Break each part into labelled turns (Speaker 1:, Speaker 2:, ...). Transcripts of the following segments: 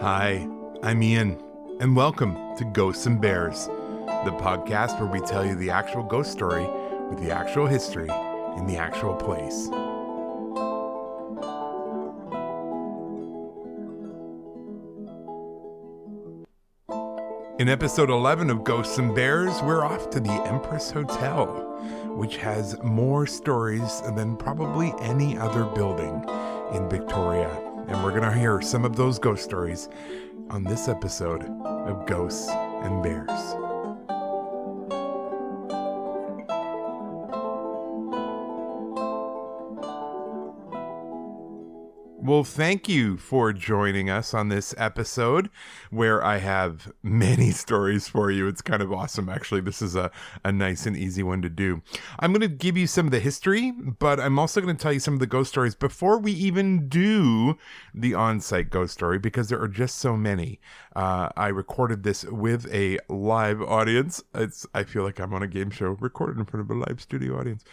Speaker 1: Hi, I'm Ian, and welcome to Ghosts and Bears, the podcast where we tell you the actual ghost story with the actual history in the actual place. In episode 11 of Ghosts and Bears, we're off to the Empress Hotel, which has more stories than probably any other building in Victoria. And we're going to hear some of those ghost stories on this episode of Ghosts and Bears. Well, thank you for joining us on this episode where I have many stories for you. It's kind of awesome, actually. This is a nice and easy one to do. I'm going to give you some of the history, but I'm also going to tell you some of the ghost stories before we even do the on-site ghost story, because there are just so many. I recorded this with a live audience. I feel like I'm on a game show recorded in front of a live studio audience.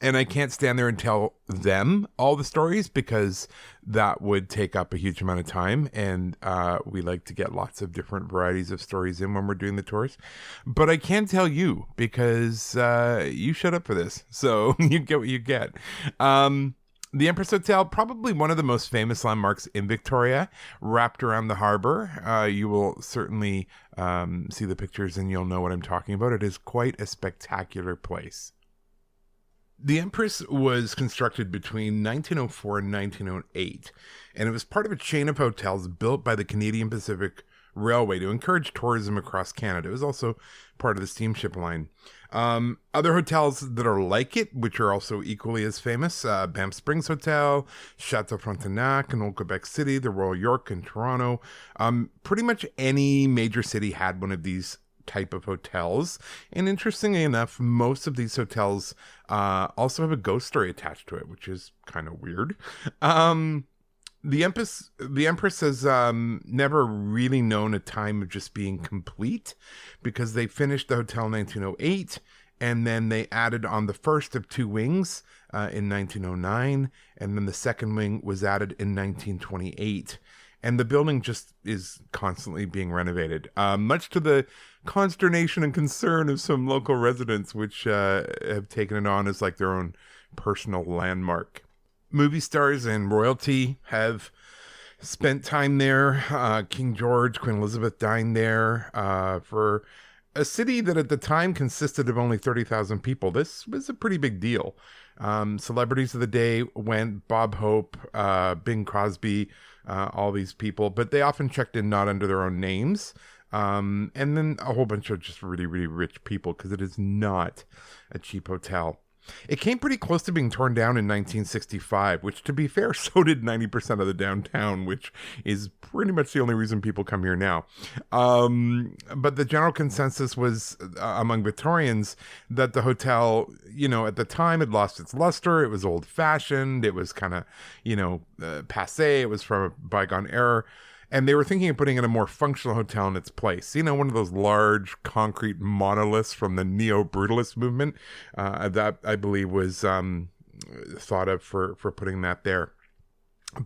Speaker 1: And I can't stand there and tell them all the stories because that would take up a huge amount of time. And we like to get lots of different varieties of stories in when we're doing the tours. But I can tell you because you showed up for this. So you get what you get. The Empress Hotel, probably one of the most famous landmarks in Victoria, wrapped around the harbor. You will certainly see the pictures and you'll know what I'm talking about. It is quite a spectacular place. The Empress was constructed between 1904 and 1908, and it was part of a chain of hotels built by the Canadian Pacific Railway to encourage tourism across Canada. It was also part of the steamship line. Other hotels that are like it, which are also equally as famous, Banff Springs Hotel, Chateau Frontenac in Old Quebec City, the Royal York in Toronto. Pretty much any major city had one of these type of hotels, and interestingly enough, most of these hotels also have a ghost story attached to it, which is kind of weird. The Empress has never really known a time of just being complete, because they finished the hotel in 1908, and then they added on the first of two wings in 1909, and then the second wing was added in 1928. And the building just is constantly being renovated, much to the consternation and concern of some local residents, which have taken it on as like their own personal landmark. Movie stars and royalty have spent time there. King George, Queen Elizabeth dined there. For a city that at the time consisted of only 30,000 people, this was a pretty big deal. Celebrities of the day went: Bob Hope, Bing Crosby, all these people, but they often checked in not under their own names. And then a whole bunch of just really, really rich people, because it is not a cheap hotel. It came pretty close to being torn down in 1965, which, to be fair, so did 90% of the downtown, which is pretty much the only reason people come here now. But the general consensus was among Victorians that the hotel, at the time had lost its luster. It was old-fashioned. It was kind of, passé. It was from a bygone era. And they were thinking of putting in a more functional hotel in its place. One of those large concrete monoliths from the neo-brutalist movement that I believe was thought of for putting that there.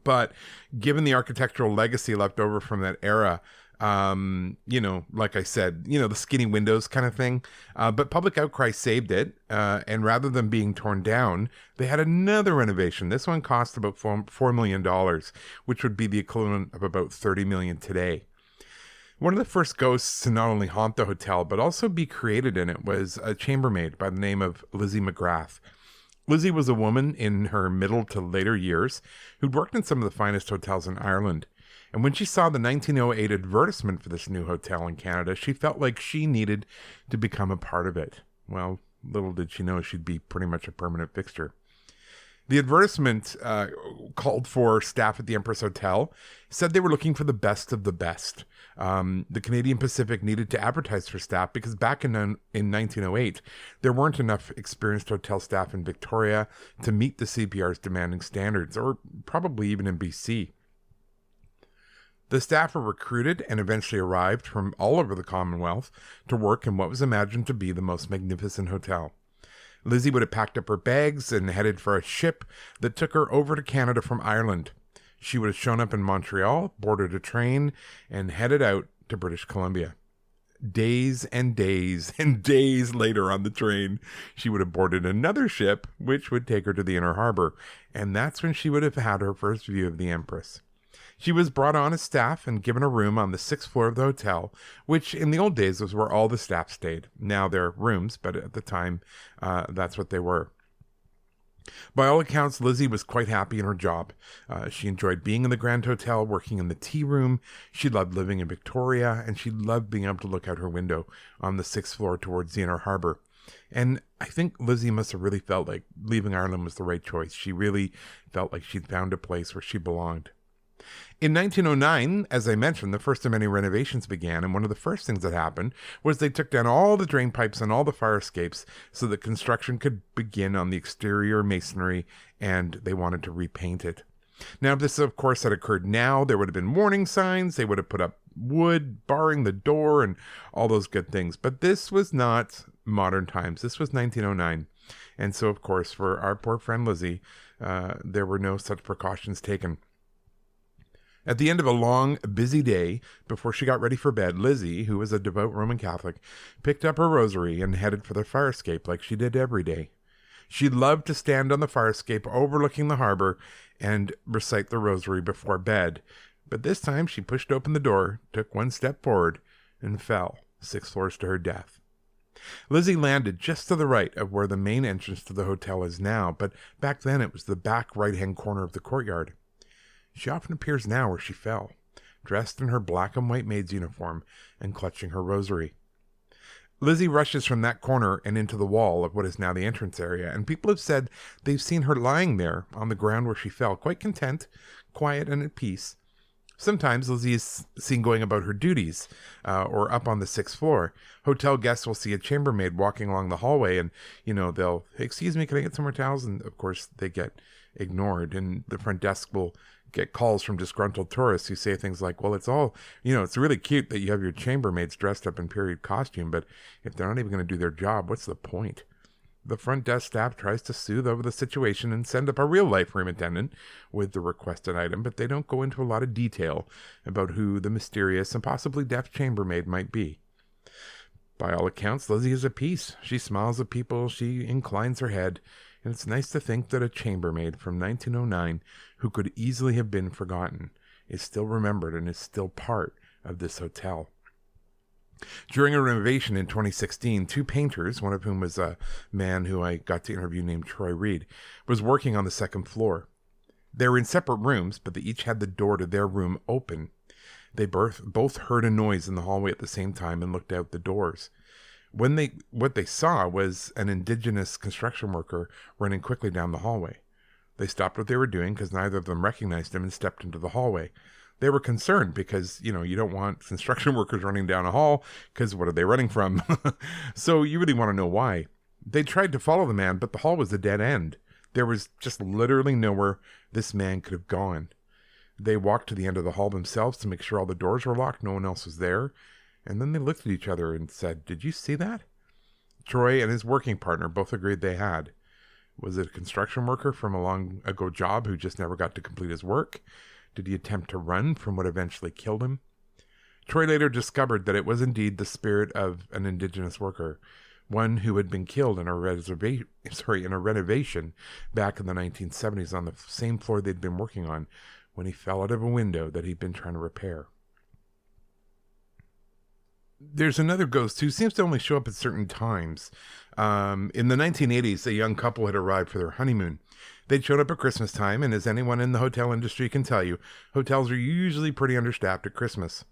Speaker 1: But given the architectural legacy left over from that era, like I said, the skinny windows kind of thing. But public outcry saved it. And rather than being torn down, they had another renovation. This one cost about $4 million, which would be the equivalent of about $30 million today. One of the first ghosts to not only haunt the hotel, but also be created in it was a chambermaid by the name of Lizzie Mcgrath. Lizzie was a woman in her middle to later years who'd worked in some of the finest hotels in Ireland. And when she saw the 1908 advertisement for this new hotel in Canada, she felt like she needed to become a part of it. Well, little did she know she'd be pretty much a permanent fixture. The advertisement called for staff at the Empress Hotel, said they were looking for the best of the best. The Canadian Pacific needed to advertise for staff because back in 1908, there weren't enough experienced hotel staff in Victoria to meet the CPR's demanding standards, or probably even in BC. The staff were recruited and eventually arrived from all over the Commonwealth to work in what was imagined to be the most magnificent hotel. Lizzie would have packed up her bags and headed for a ship that took her over to Canada from Ireland. She would have shown up in Montreal, boarded a train, and headed out to British Columbia. Days and days and days later on the train, she would have boarded another ship, which would take her to the inner harbor, and that's when she would have had her first view of the Empress. She was brought on as staff and given a room on the 6th floor of the hotel, which in the old days was where all the staff stayed. Now they're rooms, but at the time, that's what they were. By all accounts, Lizzie was quite happy in her job. She enjoyed being in the Grand Hotel, working in the tea room. She loved living in Victoria, and she loved being able to look out her window on the 6th floor towards the inner harbor. And I think Lizzie must have really felt like leaving Ireland was the right choice. She really felt like she'd found a place where she belonged. In 1909, as I mentioned, the first of many renovations began, and one of the first things that happened was they took down all the drain pipes and all the fire escapes so that construction could begin on the exterior masonry, and they wanted to repaint it. Now, if this, of course, had occurred now, there would have been warning signs, they would have put up wood barring the door and all those good things. But this was not modern times. This was 1909. And so, of course, for our poor friend Lizzie, there were no such precautions taken. At the end of a long, busy day, before she got ready for bed, Lizzie, who was a devout Roman Catholic, picked up her rosary and headed for the fire escape like she did every day. She loved to stand on the fire escape overlooking the harbor and recite the rosary before bed. But this time she pushed open the door, took one step forward, and fell 6 floors to her death. Lizzie landed just to the right of where the main entrance to the hotel is now, but back then it was the back right-hand corner of the courtyard. She often appears now where she fell, dressed in her black and white maid's uniform and clutching her rosary. Lizzie rushes from that corner and into the wall of what is now the entrance area, and people have said they've seen her lying there on the ground where she fell, quite content, quiet, and at peace. Sometimes Lizzie is seen going about her duties, or up on the 6th floor. Hotel guests will see a chambermaid walking along the hallway, and, they'll, hey, excuse me, can I get some more towels? And, of course, they get ignored, and the front desk will get calls from disgruntled tourists who say things like, well, it's all, it's really cute that you have your chambermaids dressed up in period costume, but if they're not even going to do their job, what's the point? The front desk staff tries to soothe over the situation and send up a real-life room attendant with the requested item, but they don't go into a lot of detail about who the mysterious and possibly deaf chambermaid might be. By all accounts, Lizzie is at peace. She smiles at people, she inclines her head, and it's nice to think that a chambermaid from 1909, who could easily have been forgotten, is still remembered and is still part of this hotel. During a renovation in 2016, 2 painters, one of whom was a man who I got to interview named Troy Reed, was working on the 2nd floor. They were in separate rooms, but they each had the door to their room open. They both heard a noise in the hallway at the same time and looked out the doors. What they saw was an indigenous construction worker running quickly down the hallway. They stopped what they were doing because neither of them recognized him and stepped into the hallway. They were concerned because, you don't want construction workers running down a hall because what are they running from? So you really want to know why. They tried to follow the man, but the hall was a dead end. There was just literally nowhere this man could have gone. They walked to the end of the hall themselves to make sure all the doors were locked, no one else was there. And then they looked at each other and said, "Did you see that?" Troy and his working partner both agreed they had. Was it a construction worker from a long ago job who just never got to complete his work? Did he attempt to run from what eventually killed him? Troy later discovered that it was indeed the spirit of an indigenous worker, one who had been killed in a renovation back in the 1970s on the same floor they'd been working on when he fell out of a window that he'd been trying to repair. There's another ghost who seems to only show up at certain times. In the 1980s, a young couple had arrived for their honeymoon. They'd showed up at Christmas time, and as anyone in the hotel industry can tell you, hotels are usually pretty understaffed at Christmas.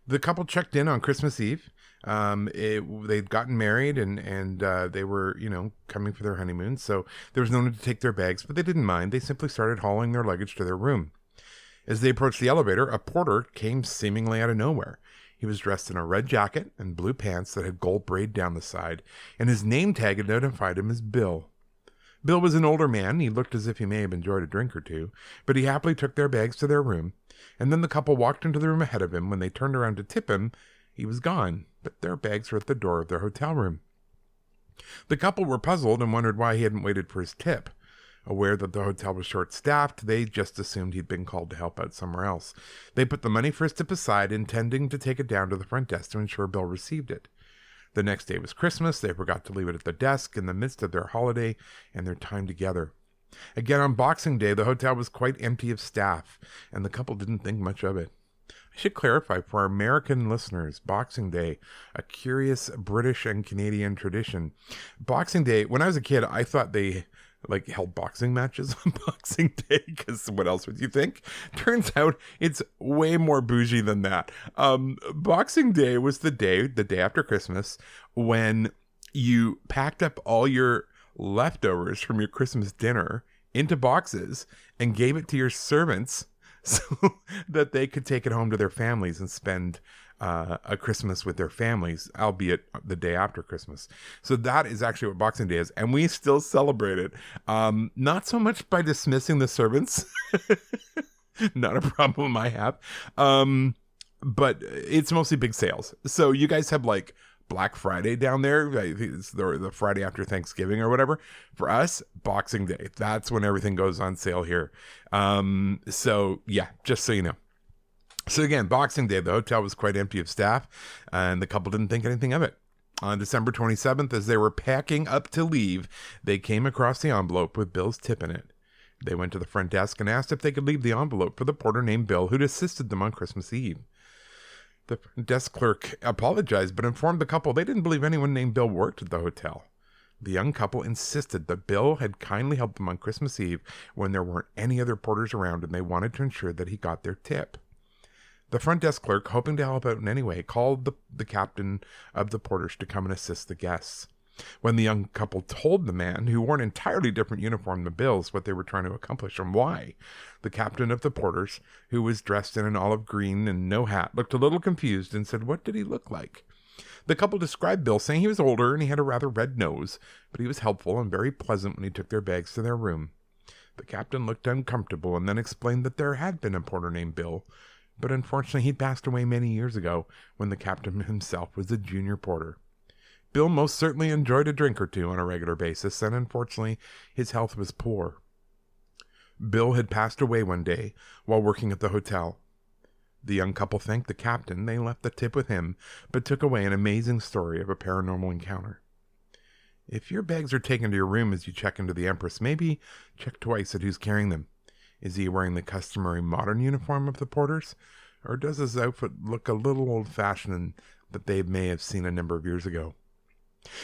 Speaker 1: The couple checked in on Christmas Eve. They'd gotten married, and they were, coming for their honeymoon, so there was no need to take their bags, but they didn't mind. They simply started hauling their luggage to their room. As they approached the elevator, a porter came seemingly out of nowhere. He was dressed in a red jacket and blue pants that had gold braid down the side, and his name tag identified him as Bill. Bill was an older man. He looked as if he may have enjoyed a drink or two, but he happily took their bags to their room, and then the couple walked into the room ahead of him. When they turned around to tip him, he was gone, but their bags were at the door of their hotel room. The couple were puzzled and wondered why he hadn't waited for his tip. Aware that the hotel was short-staffed, they just assumed he'd been called to help out somewhere else. They put the money for his tip aside, intending to take it down to the front desk to ensure Bill received it. The next day was Christmas. They forgot to leave it at the desk in the midst of their holiday and their time together. Again, on Boxing Day, the hotel was quite empty of staff, and the couple didn't think much of it. I should clarify for our American listeners, Boxing Day, a curious British and Canadian tradition. Boxing Day, when I was a kid, I thought they held boxing matches on Boxing Day, because what else would you think? Turns out it's way more bougie than that. Boxing Day was the day after Christmas, when you packed up all your leftovers from your Christmas dinner into boxes and gave it to your servants so that they could take it home to their families and spend a Christmas with their families, albeit the day after Christmas. So that is actually what Boxing Day is, and we still celebrate it. Not so much by dismissing the servants, not a problem I have, but it's mostly big sales. So you guys have like Black Friday down there, it's the Friday after Thanksgiving or whatever. For us, Boxing Day, that's when everything goes on sale here. So yeah, just so you know. So again, Boxing Day, the hotel was quite empty of staff, and the couple didn't think anything of it. On December 27th, as they were packing up to leave, they came across the envelope with Bill's tip in it. They went to the front desk and asked if they could leave the envelope for the porter named Bill, who'd assisted them on Christmas Eve. The desk clerk apologized, but informed the couple they didn't believe anyone named Bill worked at the hotel. The young couple insisted that Bill had kindly helped them on Christmas Eve when there weren't any other porters around, and they wanted to ensure that he got their tip. The front desk clerk, hoping to help out in any way, called the captain of the porters to come and assist the guests. When the young couple told the man, who wore an entirely different uniform than Bill's, what they were trying to accomplish and why, the captain of the porters, who was dressed in an olive green and no hat, looked a little confused and said, "What did he look like?" The couple described Bill, saying he was older and he had a rather red nose, but he was helpful and very pleasant when he took their bags to their room. The captain looked uncomfortable and then explained that there had been a porter named Bill, but unfortunately he passed away many years ago when the captain himself was a junior porter. Bill most certainly enjoyed a drink or two on a regular basis, and unfortunately his health was poor. Bill had passed away one day while working at the hotel. The young couple thanked the captain. They left the tip with him, but took away an amazing story of a paranormal encounter. If your bags are taken to your room as you check into the Empress, maybe check twice at who's carrying them. Is he wearing the customary modern uniform of the porters, or does his outfit look a little old-fashioned that they may have seen a number of years ago?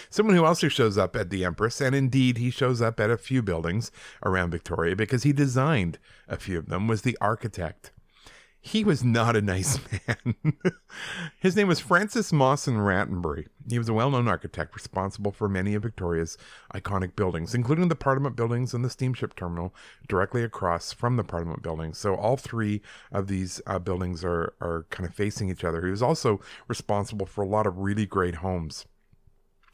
Speaker 1: Someone who also shows up at the Empress, and indeed he shows up at a few buildings around Victoria because he designed a few of them, was the architect. He was not a nice man. His name was Francis Mawson Rattenbury. He was a well-known architect responsible for many of Victoria's iconic buildings, including the Parliament Buildings and the steamship terminal directly across from the Parliament Buildings. So all three of these buildings are kind of facing each other. He was also responsible for a lot of really great homes.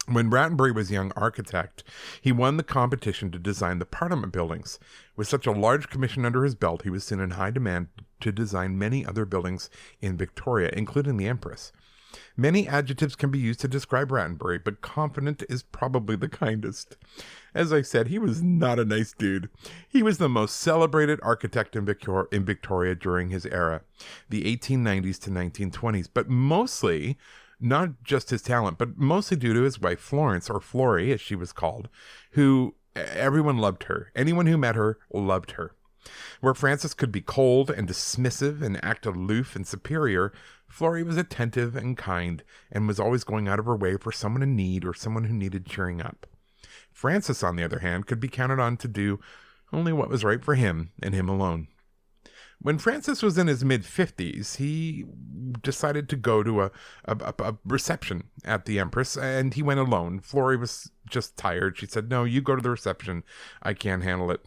Speaker 1: When Rattenbury was a young architect, he won the competition to design the Parliament buildings. With such a large commission under his belt, he was seen in high demand to design many other buildings in Victoria, including the Empress. Many adjectives can be used to describe Rattenbury, but confident is probably the kindest. As I said, he was not a nice dude. He was the most celebrated architect in Victoria during his era, the 1890s to 1920s, but mostly not just his talent, but mostly due to his wife Florence, or Flory as she was called, who everyone loved her. Anyone who met her loved her. Where Francis could be cold and dismissive and act aloof and superior, Flory was attentive and kind and was always going out of her way for someone in need or someone who needed cheering up. Francis, on the other hand, could be counted on to do only what was right for him and him alone. When Francis was in his mid-50s, he decided to go to a reception at the Empress, and he went alone. Flory was just tired. She said, "No, you go to the reception. I can't handle it."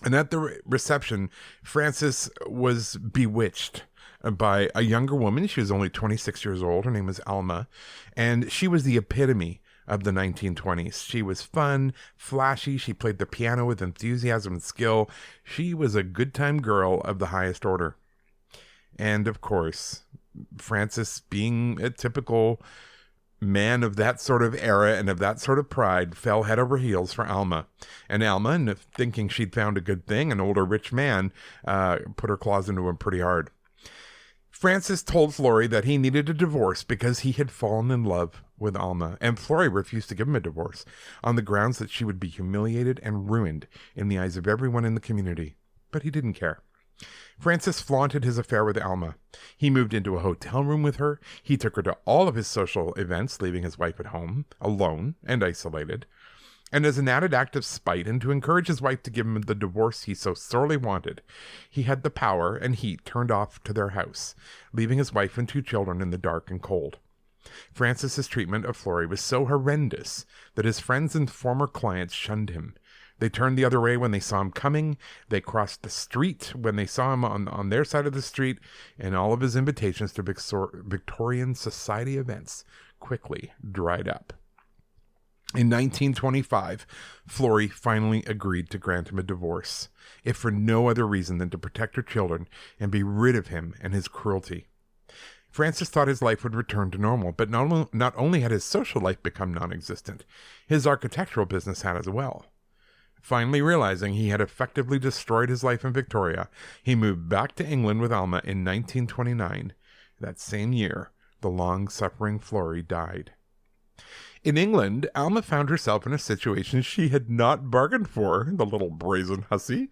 Speaker 1: And at the reception, Francis was bewitched by a younger woman. She was only 26 years old. Her name was Alma, and she was the epitome of the 1920s. She was fun, flashy. She played the piano with enthusiasm and skill. She was a good time girl of the highest order. And of course, Francis, being a typical man of that sort of era and of that sort of pride fell head over heels for Alma. And Alma, thinking she'd found a good thing, an older rich man, put her claws into him pretty hard. Francis told Florrie that he needed a divorce because he had fallen in love with Alma, and Florrie refused to give him a divorce on the grounds that she would be humiliated and ruined in the eyes of everyone in the community. But he didn't care. Francis flaunted his affair with Alma. He moved into a hotel room with her. He took her to all of his social events, leaving his wife at home, alone and isolated. And as an added act of spite and to encourage his wife to give him the divorce he so sorely wanted, he had the power and heat turned off to their house, leaving his wife and 2 children in the dark and cold. Francis's treatment of Florrie was so horrendous that his friends and former clients shunned him. They turned the other way when they saw him coming. They crossed the street when they saw him on their side of the street, and all of his invitations to Victorian society events quickly dried up. In 1925, Florrie finally agreed to grant him a divorce, if for no other reason than to protect her children and be rid of him and his cruelty. Francis thought his life would return to normal, but not only had his social life become non-existent, his architectural business had as well. Finally realizing he had effectively destroyed his life in Victoria, he moved back to England with Alma in 1929. That same year, the long-suffering Florrie died. In England, Alma found herself in a situation she had not bargained for, the little brazen hussy.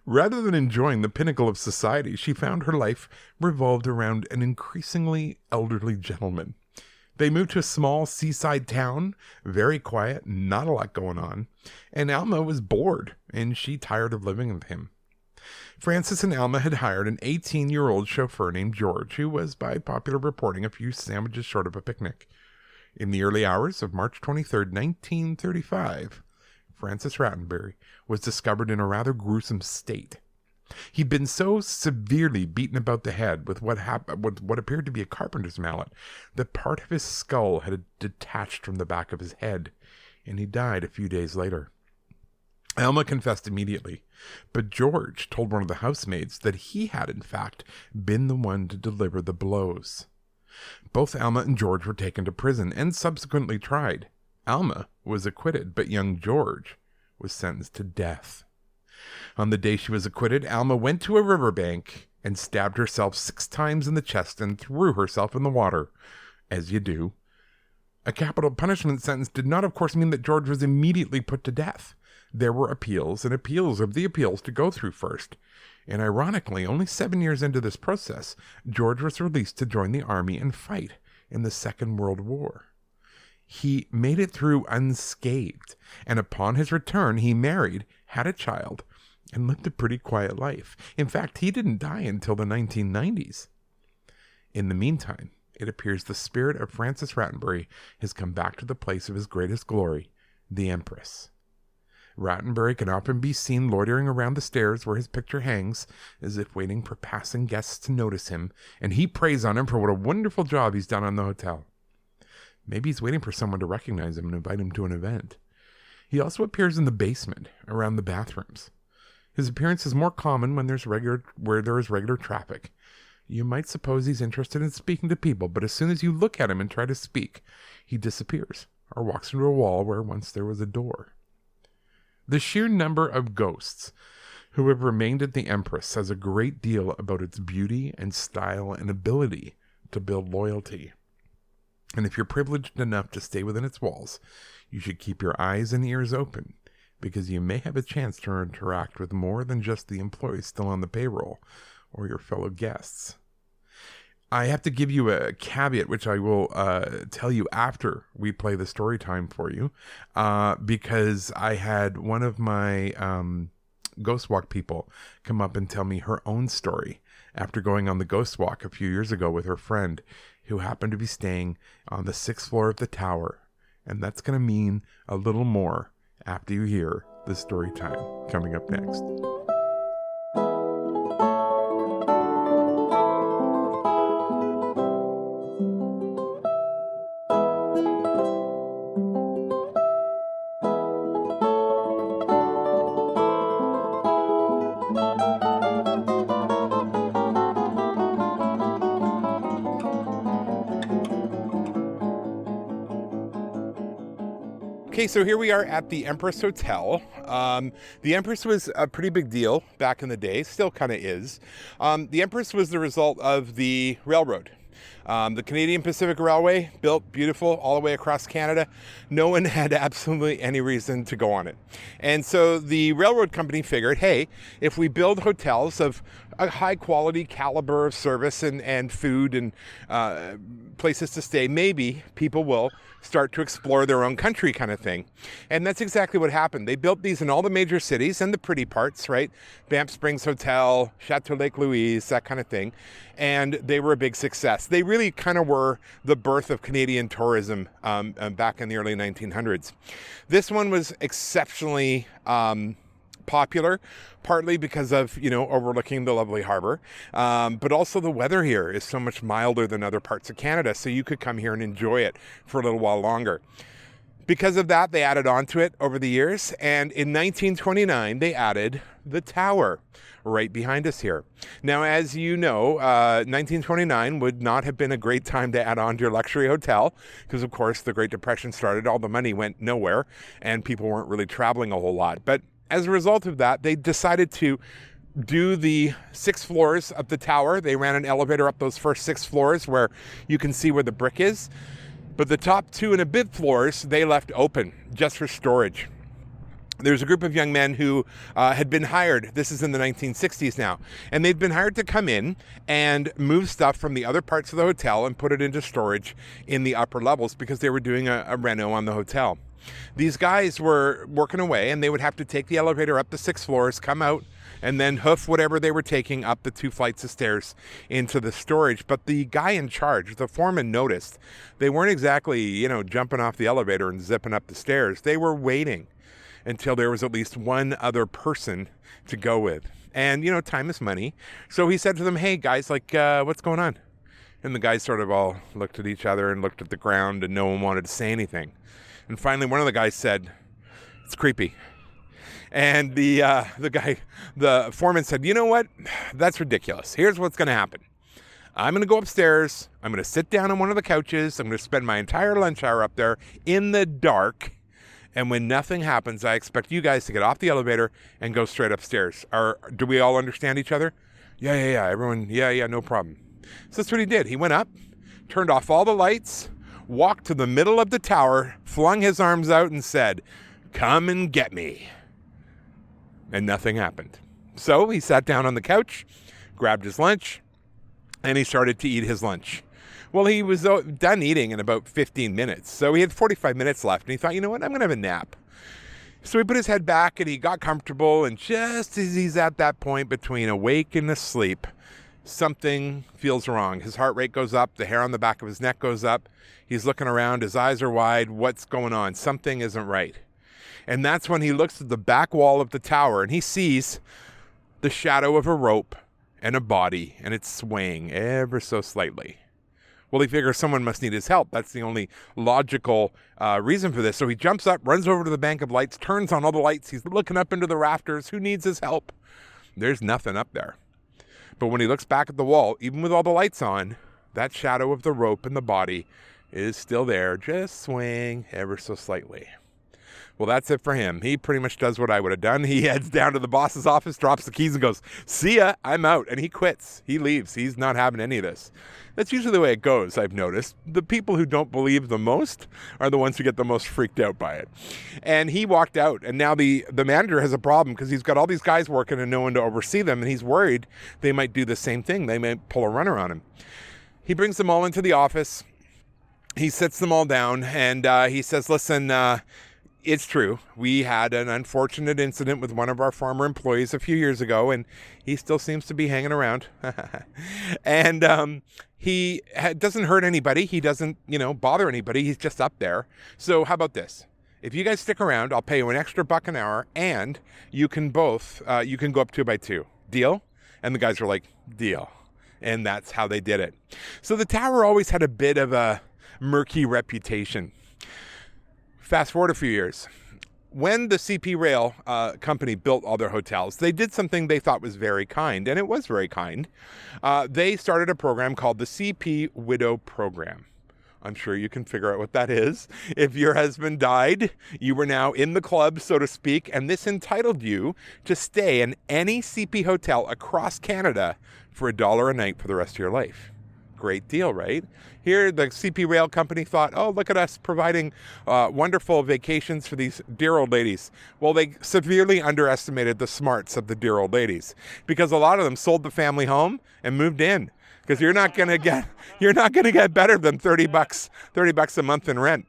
Speaker 1: Rather than enjoying the pinnacle of society, she found her life revolved around an increasingly elderly gentleman. They moved to a small seaside town, very quiet, not a lot going on, and Alma was bored, and she tired of living with him. Francis and Alma had hired an 18-year-old chauffeur named George, who was, by popular reporting, a few sandwiches short of a picnic. In the early hours of March 23, 1935, Francis Rattenbury was discovered in a rather gruesome state. He'd been so severely beaten about the head with what appeared to be a carpenter's mallet that part of his skull had detached from the back of his head, and he died a few days later. Alma confessed immediately, but George told one of the housemaids that he had, in fact, been the one to deliver the blows. Both Alma and George were taken to prison and subsequently tried. Alma was acquitted, but young George was sentenced to death. On the day she was acquitted, Alma went to a riverbank and stabbed herself 6 times in the chest and threw herself in the water, as you do. A capital punishment sentence did not, of course, mean that George was immediately put to death. There were appeals and appeals of the appeals to go through first. And ironically, only 7 years into this process, George was released to join the army and fight in the Second World War. He made it through unscathed, and upon his return, he married, had a child, and lived a pretty quiet life. In fact, he didn't die until the 1990s. In the meantime, it appears the spirit of Francis Rattenbury has come back to the place of his greatest glory, the Empress. Rattenbury can often be seen loitering around the stairs where his picture hangs, as if waiting for passing guests to notice him, and he prays on him for what a wonderful job he's done on the hotel. Maybe he's waiting for someone to recognize him and invite him to an event. He also appears in the basement, around the bathrooms. His appearance is more common when there is regular traffic. You might suppose he's interested in speaking to people, but as soon as you look at him and try to speak, he disappears, or walks into a wall where once there was a door. The sheer number of ghosts who have remained at the Empress says a great deal about its beauty and style and ability to build loyalty. And if you're privileged enough to stay within its walls, you should keep your eyes and ears open, because you may have a chance to interact with more than just the employees still on the payroll or your fellow guests. I have to give you a caveat, which I will tell you after we play the story time for you, because I had one of my Ghost Walk people come up and tell me her own story after going on the Ghost Walk a few years ago with her friend who happened to be staying on the 6th floor of the tower. And that's going to mean a little more after you hear the story time coming up next. Okay, so here we are at the Empress Hotel. The Empress was a pretty big deal back in the day, still kind of is. The Empress was the result of the railroad. The Canadian Pacific Railway, built beautiful all the way across Canada. No one had absolutely any reason to go on it. And so the railroad company figured, hey, if we build hotels of a high quality caliber of service and food and places to stay, maybe people will start to explore their own country kind of thing. And that's exactly what happened. They built these in all the major cities and the pretty parts, right? Banff Springs Hotel, Chateau Lake Louise, that kind of thing. And they were a big success. They really kind of were the birth of Canadian tourism back in the early 1900s. This one was exceptionally popular, partly because of, overlooking the lovely harbor, but also the weather here is so much milder than other parts of Canada, so you could come here and enjoy it for a little while longer. Because of that, they added on to it over the years, and in 1929, they added the tower right behind us here. Now, as you know, 1929 would not have been a great time to add on to your luxury hotel because, of course, the Great Depression started, all the money went nowhere, and people weren't really traveling a whole lot. But as a result of that, they decided to do the 6 floors of the tower. They ran an elevator up those first 6 floors where you can see where the brick is. But the top 2 and a bit floors, they left open just for storage. There's a group of young men who had been hired. This is in the 1960s now. And they'd been hired to come in and move stuff from the other parts of the hotel and put it into storage in the upper levels because they were doing a reno on the hotel. These guys were working away, and they would have to take the elevator up the 6 floors, come out, and then hoof whatever they were taking up the 2 flights of stairs into the storage. But the guy in charge, the foreman, noticed they weren't exactly, jumping off the elevator and zipping up the stairs. They were waiting until there was at least one other person to go with. And, time is money. So he said to them, hey, guys, what's going on? And the guys sort of all looked at each other and looked at the ground, and no one wanted to say anything. And finally, one of the guys said, it's creepy. And the foreman said, you know what? That's ridiculous. Here's what's going to happen. I'm going to go upstairs. I'm going to sit down on one of the couches. I'm going to spend my entire lunch hour up there in the dark. And when nothing happens, I expect you guys to get off the elevator and go straight upstairs. Do we all understand each other? Yeah. Everyone, yeah, no problem. So that's what he did. He went up, turned off all the lights, walked to the middle of the tower, flung his arms out and said, come and get me. And nothing happened. So he sat down on the couch, grabbed his lunch, and he started to eat his lunch. Well, he was done eating in about 15 minutes. So he had 45 minutes left, and he thought, you know what, I'm going to have a nap. So he put his head back, and he got comfortable, and just as he's at that point between awake and asleep, something feels wrong. His heart rate goes up, the hair on the back of his neck goes up. He's looking around, his eyes are wide. What's going on? Something isn't right. And that's when he looks at the back wall of the tower, and he sees the shadow of a rope and a body, and it's swaying ever so slightly. Well, he figures someone must need his help. That's the only logical reason for this. So he jumps up, runs over to the bank of lights, turns on all the lights. He's looking up into the rafters. Who needs his help? There's nothing up there. But when he looks back at the wall, even with all the lights on, that shadow of the rope and the body is still there, just swaying ever so slightly. Well, that's it for him. He pretty much does what I would have done. He heads down to the boss's office, drops the keys, and goes, see ya, I'm out. And he quits. He leaves. He's not having any of this. That's usually the way it goes, I've noticed. The people who don't believe the most are the ones who get the most freaked out by it. And he walked out. And now the manager has a problem because he's got all these guys working and no one to oversee them. And he's worried they might do the same thing. They might pull a runner on him. He brings them all into the office. He sits them all down and he says, listen, it's true. We had an unfortunate incident with one of our former employees a few years ago, and he still seems to be hanging around. And he doesn't hurt anybody. He doesn't, bother anybody. He's just up there. So how about this? If you guys stick around, I'll pay you an extra $1 an hour, and you can both, you can go up 2 by 2. Deal? And the guys were like, deal. And that's how they did it. So the tower always had a bit of a murky reputation. Fast forward a few years. When the CP Rail company built all their hotels, they did something they thought was very kind, and it was very kind. They started a program called the CP Widow Program. I'm sure you can figure out what that is. If your husband died, you were now in the club, so to speak, and this entitled you to stay in any CP hotel across Canada for $1 a night for the rest of your life. Great deal, right? Here, the CP Rail Company thought, oh, look at us providing wonderful vacations for these dear old ladies. Well, they severely underestimated the smarts of the dear old ladies, because a lot of them sold the family home and moved in, because you're not going to get better than $30 a month in rent.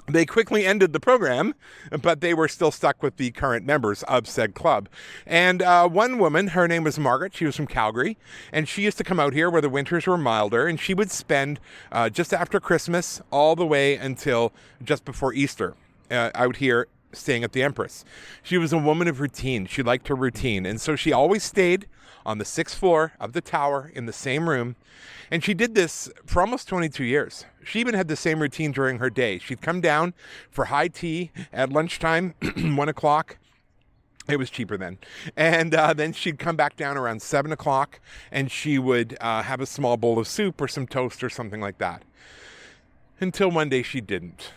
Speaker 1: They quickly ended the program, but they were still stuck with the current members of said club. And one woman, her name was Margaret. She was from Calgary, and she used to come out here where the winters were milder, and she would spend just after Christmas all the way until just before Easter out here staying at the Empress. She was a woman of routine. She liked her routine, and so she always stayed on the 6th floor of the tower in the same room. And she did this for almost 22 years. She even had the same routine during her day. She'd come down for high tea at lunchtime, 1 o'clock. It was cheaper then. And then she'd come back down around 7 o'clock, and she would have a small bowl of soup or some toast or something like that. Until one day she didn't.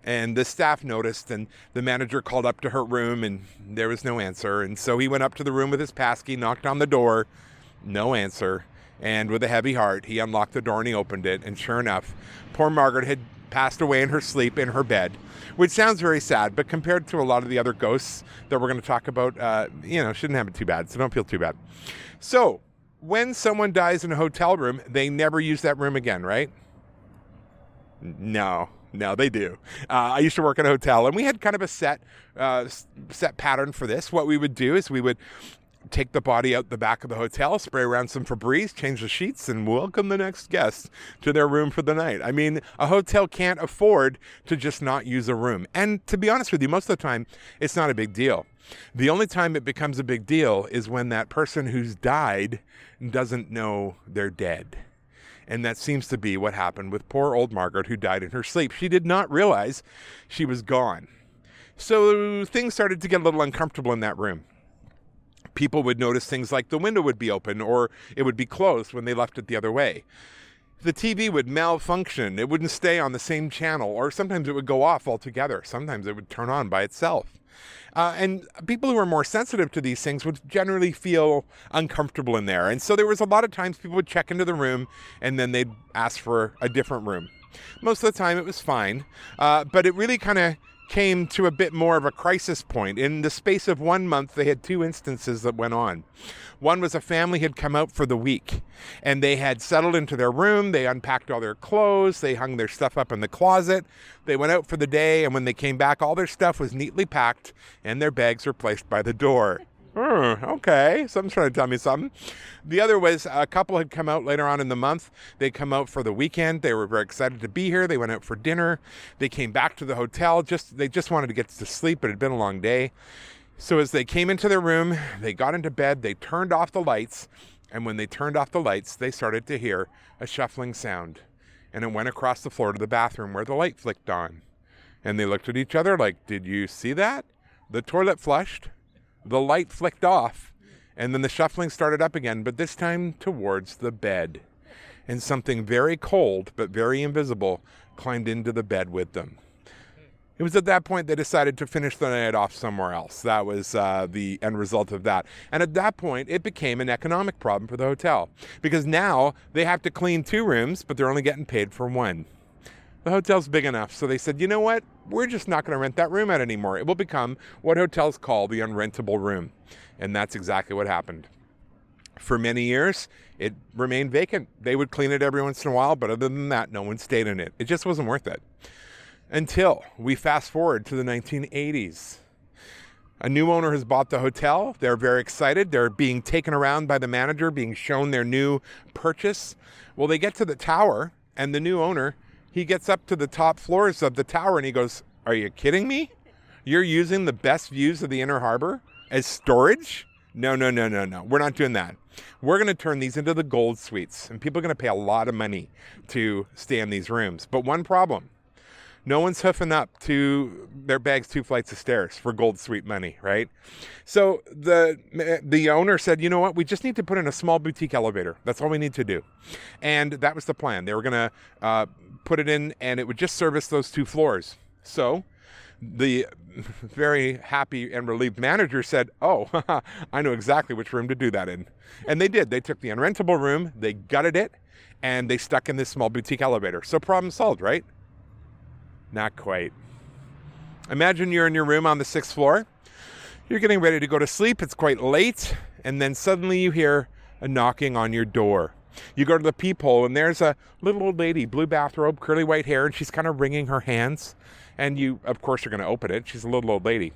Speaker 1: And the staff noticed, and the manager called up to her room, and there was no answer. And so he went up to the room with his passkey, knocked on the door, no answer. And with a heavy heart, he unlocked the door and he opened it. And sure enough, poor Margaret had passed away in her sleep in her bed, which sounds very sad, but compared to a lot of the other ghosts that we're going to talk about, shouldn't have it too bad. So don't feel too bad. So when someone dies in a hotel room, they never use that room again, right? No, they do. I used to work in a hotel, and we had kind of a set pattern for this. What we would do is we would take the body out the back of the hotel, spray around some Febreze, change the sheets, and welcome the next guest to their room for the night. I mean, a hotel can't afford to just not use a room. And to be honest with you, most of the time, it's not a big deal. The only time it becomes a big deal is when that person who's died doesn't know they're dead. And that seems to be what happened with poor old Margaret, who died in her sleep. She did not realize she was gone. So things started to get a little uncomfortable in that room. People would notice things like the window would be open or it would be closed when they left it the other way. The TV would malfunction. It wouldn't stay on the same channel, or sometimes it would go off altogether. Sometimes it would turn on by itself. And people who are more sensitive to these things would generally feel uncomfortable in there. And so there was a lot of times people would check into the room and then they'd ask for a different room. Most of the time it was fine, but it really kind of came to a bit more of a crisis point. In the space of 1 month, they had 2 instances that went on. One was a family had come out for the week, and they had settled into their room. They unpacked all their clothes. They hung their stuff up in the closet. They went out for the day, and when they came back, all their stuff was neatly packed, and their bags were placed by the door. Okay, someone's trying to tell me something. The other was a couple had come out later on in the month. They come out for the weekend. They were very excited to be here. They went out for dinner. They came back to the hotel. They just wanted to get to sleep. It had been a long day. So as they came into their room, they got into bed. They turned off the lights. And when they turned off the lights, they started to hear a shuffling sound. And it went across the floor to the bathroom where the light flicked on. And they looked at each other like, did you see that? The toilet flushed. The light flicked off, and then the shuffling started up again, but this time towards the bed. And something very cold, but very invisible, climbed into the bed with them. It was at that point they decided to finish the night off somewhere else. That was the end result of that. And at that point, it became an economic problem for the hotel, because now they have to clean 2 rooms, but they're only getting paid for 1. The hotel's big enough, so they said, you know what? We're just not going to rent that room out anymore. It will become what hotels call the unrentable room. And that's exactly what happened. For many years, it remained vacant. They would clean it every once in a while, but other than that, no one stayed in it. It just wasn't worth it. Until we fast forward to the 1980s. A new owner has bought the hotel. They're very excited. They're being taken around by the manager, being shown their new purchase. Well, they get to the tower, and the new owner, he gets up to the top floors of the tower and he goes, are you kidding me? You're using the best views of the inner harbor as storage? No. We're not doing that. We're going to turn these into the gold suites, and people are going to pay a lot of money to stay in these rooms. But one problem. No one's hoofing up to their bags 2 flights of stairs for gold suite money, right? So the owner said, you know what? We just need to put in a small boutique elevator. That's all we need to do. And that was the plan. They were going to put it in, and it would just service those 2 floors. So the very happy and relieved manager said, oh, I know exactly which room to do that in. And they did. They took the unrentable room, they gutted it, and they stuck in this small boutique elevator. So problem solved, right? Not quite. Imagine you're in your room on the 6th floor. You're getting ready to go to sleep. It's quite late. And then suddenly you hear a knocking on your door. You go to the peephole, and there's a little old lady, blue bathrobe, curly white hair, and she's kind of wringing her hands. And you, of course, are going to open it. She's a little old lady.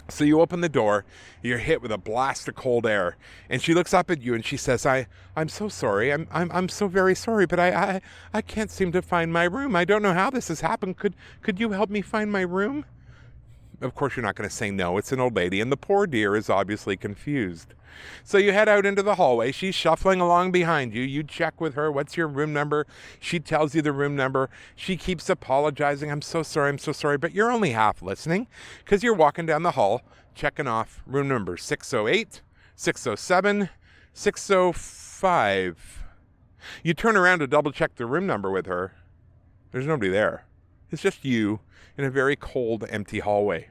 Speaker 1: So you open the door, you're hit with a blast of cold air, and she looks up at you and she says, I'm so sorry. I'm so very sorry, but I can't seem to find my room. I don't know how this has happened. Could you help me find my room? Of course, you're not going to say no. It's an old lady, and the poor dear is obviously confused. So you head out into the hallway. She's shuffling along behind you. You check with her, what's your room number? She tells you the room number. She keeps apologizing. I'm so sorry. But you're only half listening because you're walking down the hall, checking off room numbers 608, 607, 605. You turn around to double check the room number with her. There's nobody there. It's just you in a very cold, empty hallway.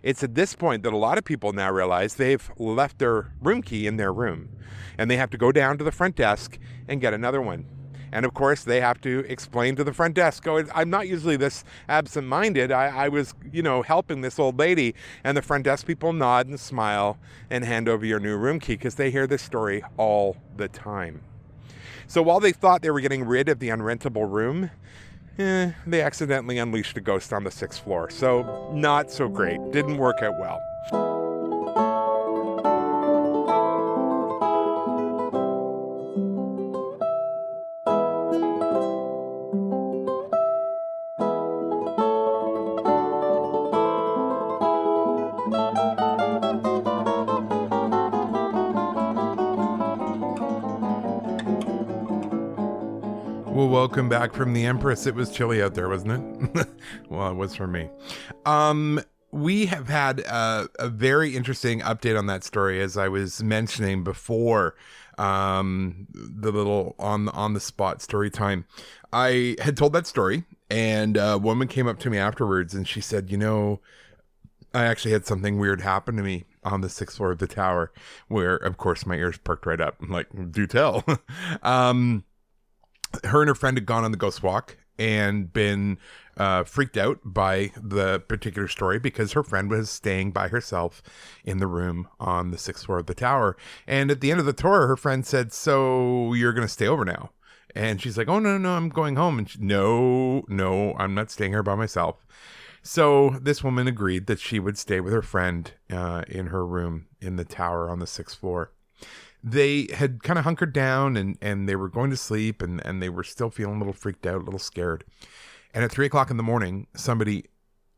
Speaker 1: It's at this point that a lot of people now realize they've left their room key in their room, and they have to go down to the front desk and get another one. And of course, they have to explain to the front desk, I'm not usually this absent-minded. I was, helping this old lady. And the front desk people nod and smile and hand over your new room key because they hear this story all the time. So while they thought they were getting rid of the unrentable room, they accidentally unleashed a ghost on the 6th floor. So not so great. Didn't work out well. Well, welcome back from the Empress. It was chilly out there, wasn't it? Well, it was for me. We have had a very interesting update on that story, as I was mentioning before, the little on the spot story time. I had told that story, and a woman came up to me afterwards, and she said, I actually had something weird happen to me on the 6th floor of the tower, where, of course, my ears perked right up. I'm like, do tell. Her and her friend had gone on the ghost walk and been freaked out by the particular story because her friend was staying by herself in the room on the 6th floor of the tower. And at the end of the tour, her friend said, so you're going to stay over now? And she's like, oh, no, I'm going home. And no, I'm not staying here by myself. So this woman agreed that she would stay with her friend in her room in the tower on the 6th floor. They had kind of hunkered down and they were going to sleep and they were still feeling a little freaked out, a little scared. And at 3:00 in the morning, somebody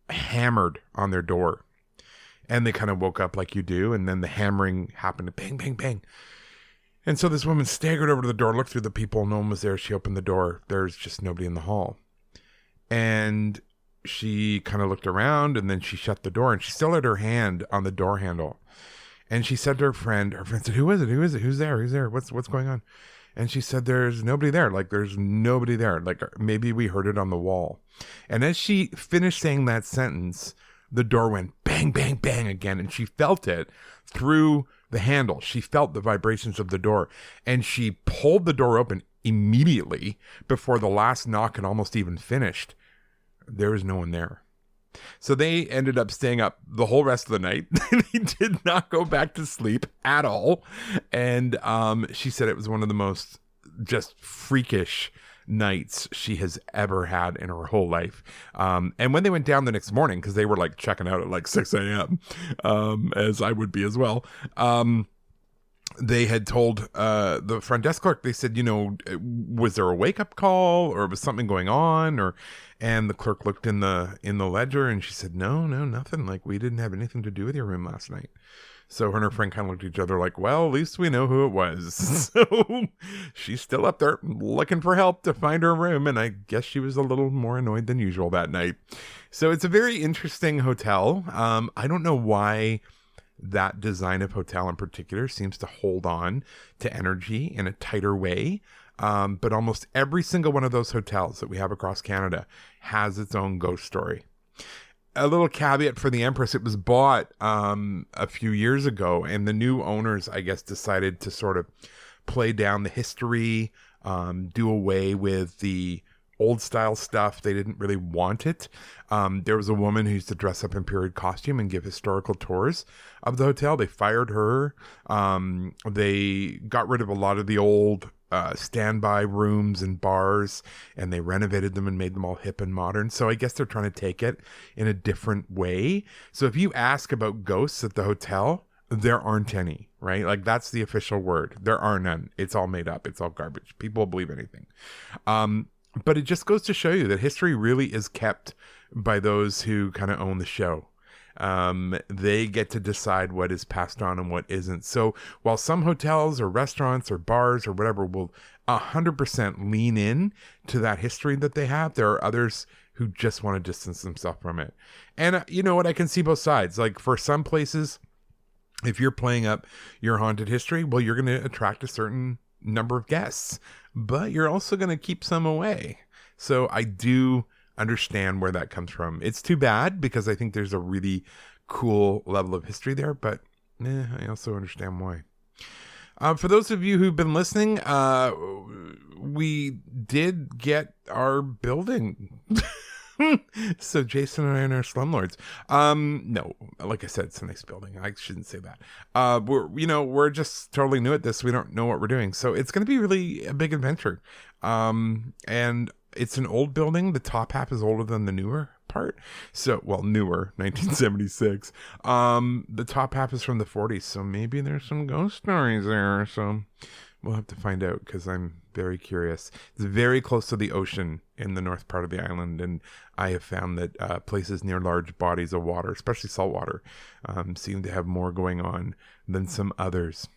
Speaker 1: hammered on their door and they kind of woke up like you do. And then the hammering happened, bang, bang, bang. And so this woman staggered over to the door, looked through the people. No one was there. She opened the door. There's just nobody in the hall. And she kind of looked around and then she shut the door and she still had her hand on the door handle. And she said to her friend said, who is it? Who's there? What's going on? And she said, there's nobody there. Like, there's nobody there. Like, maybe we heard it on the wall. And as she finished saying that sentence, the door went bang, bang, bang again. And she felt it through the handle. She felt the vibrations of the door. And she pulled the door open immediately before the last knock had almost even finished. There was no one there. So they ended up staying up the whole rest of the night. They did not go back to sleep at all. And she said it was one of the most just freakish nights she has ever had in her whole life. And when they went down the next morning, because they were like checking out at like 6 a.m., as I would be as well, they had told the front desk clerk, they said, was there a wake-up call or was something going on? And the clerk looked in the ledger and she said, no, nothing. Like, we didn't have anything to do with your room last night. So her and her friend kind of looked at each other like, well, at least we know who it was. So she's still up there looking for help to find her room. And I guess she was a little more annoyed than usual that night. So it's a very interesting hotel. I don't know why that design of hotel in particular seems to hold on to energy in a tighter way. But almost every single one of those hotels that we have across Canada has its own ghost story. A little caveat for the Empress: it was bought a few years ago, and the new owners, I guess, decided to sort of play down the history, do away with the old style stuff. They didn't really want it. There was a woman who used to dress up in period costume and give historical tours of the hotel. They fired her. They got rid of a lot of the old standby rooms and bars, and they renovated them and made them all hip and modern. So I guess they're trying to take it in a different way. So if you ask about ghosts at the hotel, there aren't any, right? Like, that's the official word. There are none. It's all made up. It's all garbage. People will believe anything. But it just goes to show you that history really is kept by those who kind of own the show. They get to decide what is passed on and what isn't. So while some hotels or restaurants or bars or whatever will 100% lean in to that history that they have, there are others who just want to distance themselves from it. And you know what? I can see both sides. Like, for some places, if you're playing up your haunted history, well, you're going to attract a certain number of guests, but you're also going to keep some away. So I do understand where that comes from. It's too bad, because I think there's a really cool level of history there, but I also understand why. For those of you who've been listening, we did get our building. So Jason and I are slumlords. No, like I said, it's a nice building. I shouldn't say that. We're just totally new at this. We don't know what we're doing. So it's going to be really a big adventure. And it's an old building. The top half is older than the newer part. So, well, newer, 1976. The top half is from the 40s. So maybe there's some ghost stories there. So we'll have to find out, because I'm very curious. It's very close to the ocean in the north part of the island, and I have found that places near large bodies of water, especially saltwater, seem to have more going on than some others.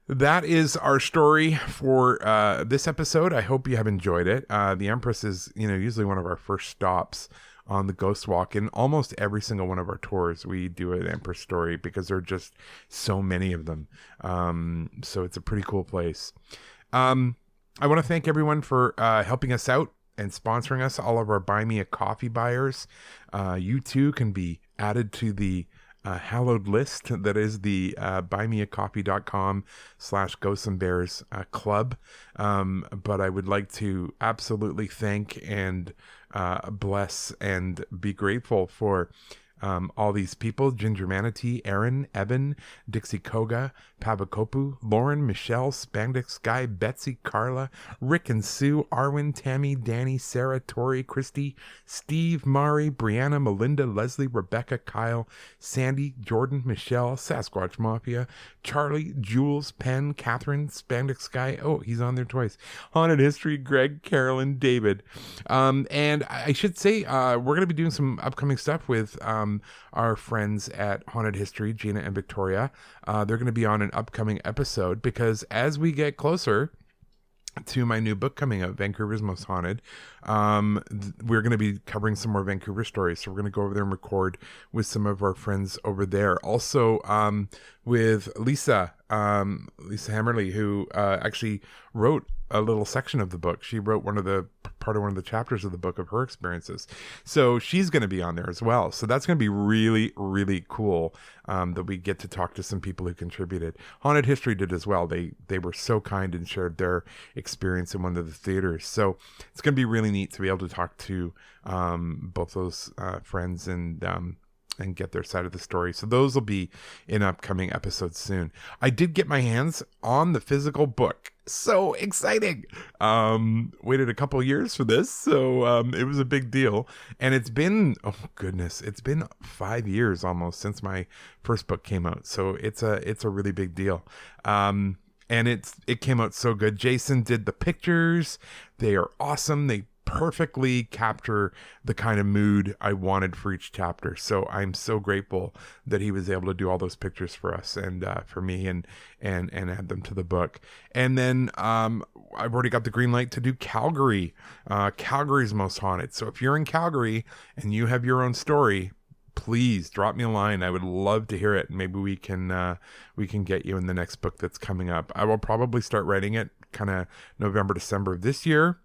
Speaker 1: That is our story for this episode. I hope you have enjoyed it. The Empress is, usually one of our first stops on the Ghost Walk. In almost every single one of our tours, we do an Empress story, because there are just so many of them. So it's a pretty cool place. I want to thank everyone for helping us out and sponsoring us, all of our Buy Me a Coffee buyers. You too can be added to the hallowed list that is the buymeacoffee.com/Ghosts and Bears club. But I would like to absolutely thank and bless and be grateful for all these people: Ginger Manatee, Aaron, Evan, Dixie Koga, Pavakopu, Lauren, Michelle, Spandex Guy, Betsy, Carla, Rick and Sue, Arwen, Tammy, Danny, Sarah, Tori, Christy, Steve, Mari, Brianna, Melinda, Leslie, Rebecca, Kyle, Sandy, Jordan, Michelle, Sasquatch Mafia, Charlie, Jules, Penn, Catherine, Spandex Guy. Oh, he's on there twice. Haunted History, Greg, Carolyn, David. And I should say, we're going to be doing some upcoming stuff with our friends at Haunted History, Gina and Victoria. They're going to be on an upcoming episode, because as we get closer to my new book coming out, Vancouver's Most Haunted, we're going to be covering some more Vancouver stories. So we're going to go over there and record with some of our friends over there. Also, with Lisa Hammerly, who actually wrote a little section of the book. She wrote part of one of the chapters of the book of her experiences. So she's going to be on there as well. So that's going to be really, really cool, that we get to talk to some people who contributed. Haunted History did as well. They were so kind and shared their experience in one of the theaters. So it's going to be really neat to be able to talk to both those friends and get their side of the story. So those will be in upcoming episodes soon. I did get my hands on the physical book. So exciting. Waited a couple years for this, so it was a big deal. And it's been, it's been 5 years almost since my first book came out. So it's a really big deal. And it came out so good. Jason did the pictures. They are awesome. They perfectly capture the kind of mood I wanted for each chapter. So I'm so grateful that he was able to do all those pictures for us and for me and add them to the book. And then I've already got the green light to do Calgary. Calgary's Most Haunted. So if you're in Calgary and you have your own story, please drop me a line. I would love to hear it. Maybe we can get you in the next book that's coming up. I will probably start writing it kind of November, December of this year.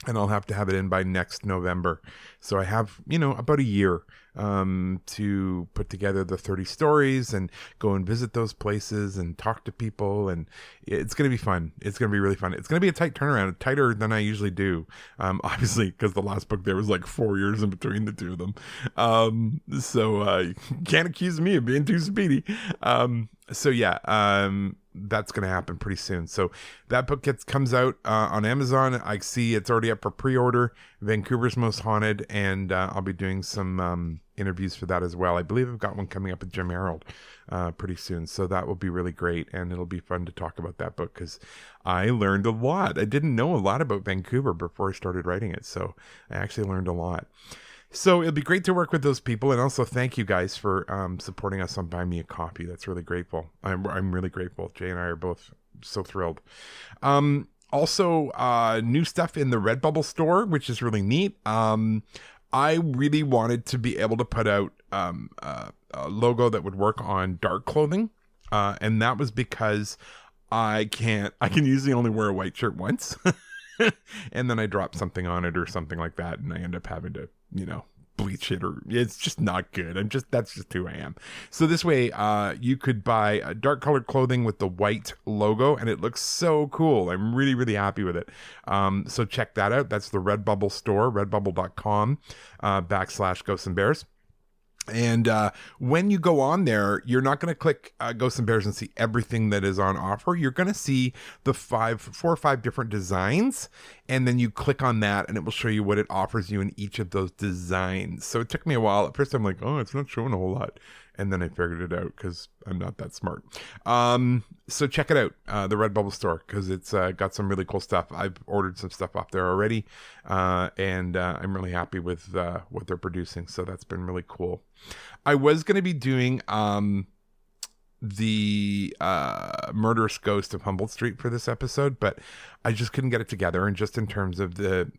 Speaker 1: And I'll have to have it in by next November. So I have, about a year to put together the 30 stories and go and visit those places and talk to people. And it's going to be fun. It's going to be really fun. It's going to be a tight turnaround, tighter than I usually do. Obviously, because the last book, there was like 4 years in between the two of them. So you can't accuse me of being too speedy. That's going to happen pretty soon. So that book comes out on Amazon. I see it's already up for pre-order. Vancouver's Most Haunted, and I'll be doing some interviews for that as well. I believe I've got one coming up with Jim Harold pretty soon. So that will be really great, and it'll be fun to talk about that book because I learned a lot. I didn't know a lot about Vancouver before I started writing it, so I actually learned a lot. So it'll be great to work with those people, and also thank you guys for supporting us on Buy Me a Coffee. That's really grateful. I'm really grateful. Jay and I are both so thrilled. Also, new stuff in the Redbubble store, which is really neat. I really wanted to be able to put out a logo that would work on dark clothing, and that was because I can usually only wear a white shirt once. And then I drop something on it or something like that, and I end up having to, bleach it, or it's just not good. That's just who I am. So this way, you could buy a dark colored clothing with the white logo, and it looks so cool. I'm really, really happy with it. So check that out. That's the Redbubble store, redbubble.com /Ghosts and Bears. And when you go on there, you're not going to click Ghosts and Bears and see everything that is on offer. You're going to see the 4 or 5 different designs, and then you click on that, and it will show you what it offers you in each of those designs. So it took me a while. At first, I'm like, oh, it's not showing a whole lot. And then I figured it out because I'm not that smart. So check it out, the Redbubble store, because it's got some really cool stuff. I've ordered some stuff off there already, and I'm really happy with what they're producing. So that's been really cool. I was going to be doing the murderous ghost of Humboldt Street for this episode, but I just couldn't get it together. And just in terms of the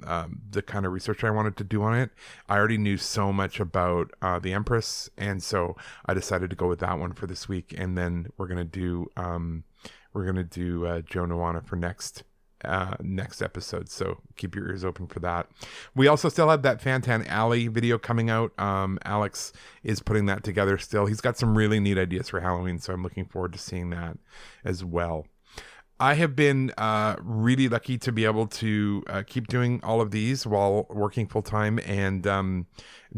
Speaker 1: kind of research I wanted to do on it, I already knew so much about the Empress, and so I decided to go with that one for this week. And then we're gonna do Joe Nuwana for next episode, so keep your ears open for that. We also still have that Fantan Alley video coming out. Alex is putting that together still. He's got some really neat ideas for Halloween, so I'm looking forward to seeing that as well. I have been really lucky to be able to keep doing all of these while working full time and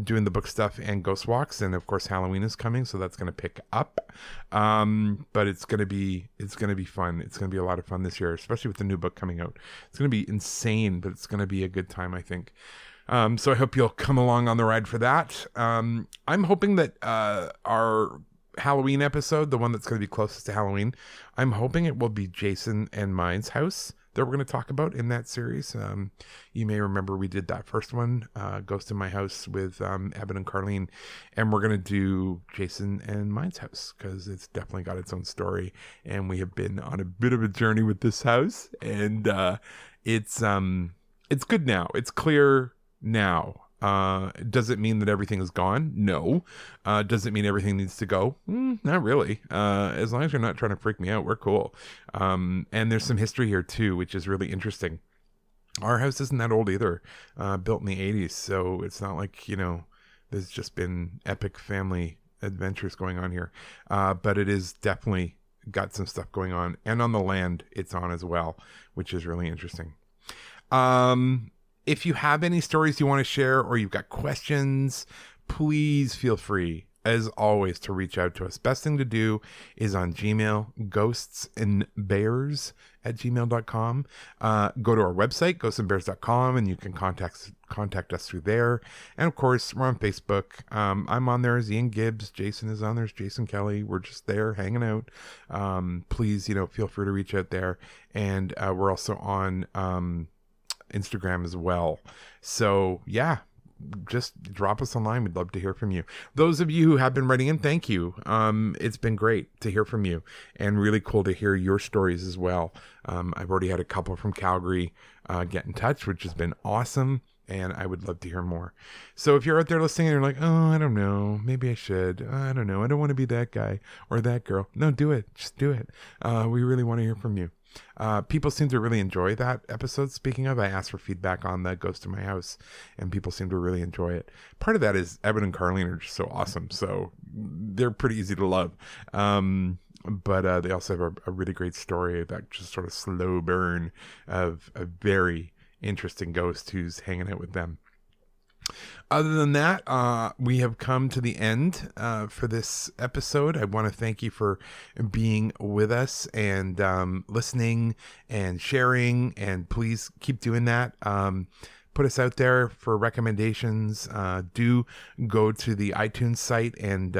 Speaker 1: doing the book stuff and ghost walks. And of course, Halloween is coming, so that's going to pick up. But it's going to be fun. It's going to be a lot of fun this year, especially with the new book coming out. It's going to be insane, but it's going to be a good time, I think. So I hope you'll come along on the ride for that. I'm hoping that our Halloween episode, the one that's going to be closest to Halloween, I'm hoping it will be Jason and mine's house that we're going to talk about in that series. You may remember we did that first one, Ghost in My House, with Evan and Carlene, and we're going to do Jason and mine's house because it's definitely got its own story, and we have been on a bit of a journey with this house, and it's good now. It's clear now. Does it mean that everything is gone? No. Does it mean everything needs to go? Not really. As long as you're not trying to freak me out, we're cool. And there's some history here too, which is really interesting. Our house isn't that old either. Built in the 80s. So it's not like, there's just been epic family adventures going on here. But it is definitely got some stuff going on. And on the land it's on as well, which is really interesting. If you have any stories you want to share or you've got questions, please feel free, as always, to reach out to us. Best thing to do is on Gmail, ghostsandbears@gmail.com. Go to our website, ghostsandbears.com, and you can contact us through there. And of course, we're on Facebook. I'm on there as Ian Gibbs. Jason is on there as Jason Kelly. We're just there hanging out. Please, feel free to reach out there. And we're also on Instagram as well. So yeah, just drop us a line. We'd love to hear from you. Those of you who have been writing in, thank you. It's been great to hear from you and really cool to hear your stories as well. I've already had a couple from Calgary get in touch, which has been awesome, and I would love to hear more. So if you're out there listening and you're like, oh, I don't know, maybe I should, I don't know, I don't want to be that guy or that girl. No, do it. Just do it. We really want to hear from you. People seem to really enjoy that episode. Speaking of, I asked for feedback on the Ghost in My House, and people seem to really enjoy it. Part of that is Evan and Carlene are just so awesome, so they're pretty easy to love. But they also have a really great story, that just sort of slow burn of a very interesting ghost who's hanging out with them. Other than that, we have come to the end for this episode. I want to thank you for being with us and listening and sharing, and please keep doing that. Put us out there for recommendations. Do go to the iTunes site and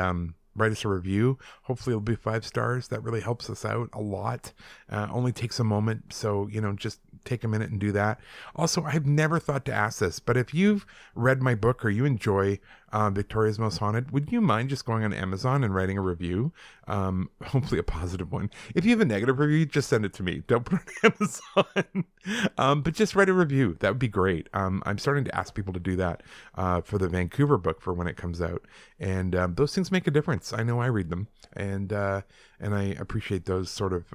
Speaker 1: write us a review. Hopefully it'll be 5 stars. That really helps us out a lot. Only takes a moment. So, just take a minute and do that. Also, I've never thought to ask this, but if you've read my book or you enjoy Victoria's Most Haunted, would you mind just going on Amazon and writing a review? Hopefully a positive one. If you have a negative review, just send it to me. Don't put it on Amazon. But just write a review. That would be great. I'm starting to ask people to do that for the Vancouver book for when it comes out. And those things make a difference. I know I read them. And I appreciate those sort of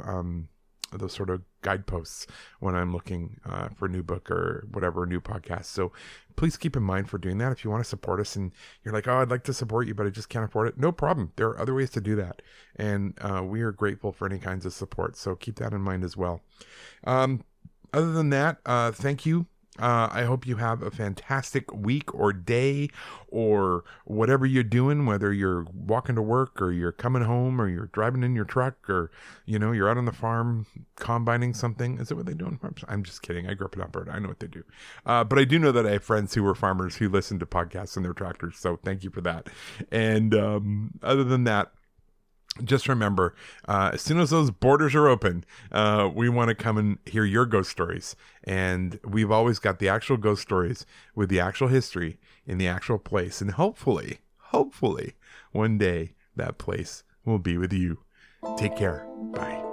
Speaker 1: guideposts when I'm looking for a new book or whatever, a new podcast. So please keep in mind for doing that. If you want to support us and you're like, oh, I'd like to support you, but I just can't afford it. No problem. There are other ways to do that. And we are grateful for any kinds of support. So keep that in mind as well. Other than that, thank you. I hope you have a fantastic week or day or whatever you're doing, whether you're walking to work or you're coming home or you're driving in your truck or, you're out on the farm combining something. Is that what they do on farms? I'm just kidding. I grew up in Alberta. I know what they do. But I do know that I have friends who were farmers who listen to podcasts in their tractors. So thank you for that. And other than that, just remember, as soon as those borders are open, we want to come and hear your ghost stories. And we've always got the actual ghost stories with the actual history in the actual place. And hopefully, one day that place will be with you. Take care. Bye.